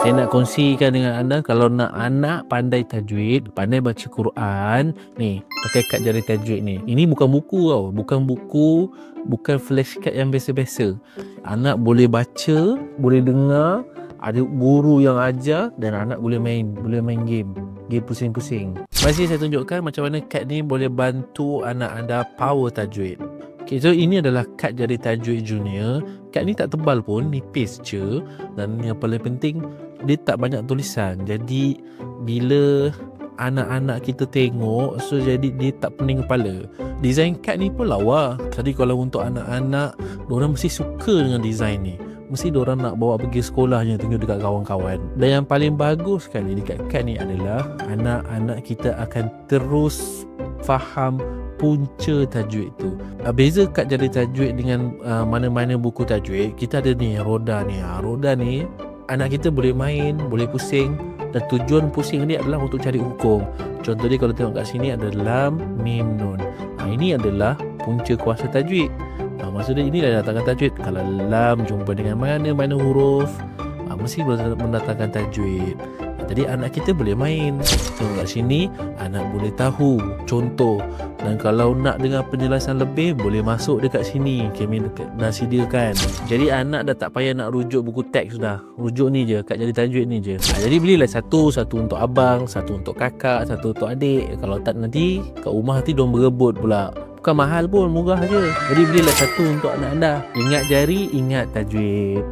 Saya nak kongsikan dengan anda, kalau nak anak pandai tajwid, pandai baca Quran, ni pakai kad jari tajwid ni. Ini bukan buku tau, bukan buku, bukan flashcard yang biasa-biasa. Anak boleh baca, boleh dengar, ada guru yang ajar dan anak boleh main game pusing-pusing. Mari saya tunjukkan macam mana kad ni boleh bantu anak anda power tajwid. Okay, so ini adalah kad jari tajwid junior. Kad ni tak tebal pun, nipis je, dan yang paling penting dia tak banyak tulisan. Jadi bila anak-anak kita tengok, so jadi dia tak pening kepala. Design kad ni pun lawa. Jadi kalau untuk anak-anak, diorang mesti suka dengan design ni. Mesti diorang nak bawa pergi sekolahnya, tengok dekat kawan-kawan. Dan yang paling bagus sekali dekat kad ni adalah anak-anak kita akan terus faham punca tajwid tu. Beza kad jari tajwid dengan mana-mana buku tajwid, kita ada ni roda ni. Roda ni anak kita boleh main, boleh pusing, dan tujuan pusing ni adalah untuk cari hukum. Contoh dia kalau tengok kat sini ada lam, mim, nun. Ini adalah punca kuasa tajwid. Maksudnya inilah datangkan tajwid. Kalau lam jumpa dengan mana huruf, mesti mendatangkan tajwid. Jadi anak kita boleh main. Tengok kat sini, anak boleh tahu contoh. Dan kalau nak dengar penjelasan lebih, boleh masuk dekat sini. Kami dah sediakan. Jadi anak dah tak payah nak rujuk buku teks sudah. Rujuk ni je, kad jari tajwid ni je. Jadi belilah satu untuk abang, satu untuk kakak, satu untuk adik. Kalau tak nanti kat rumah nanti diorang berebut pula. Bukan mahal pun, murah je. Jadi belilah satu untuk anak anda. Ingat jari, ingat tajwid.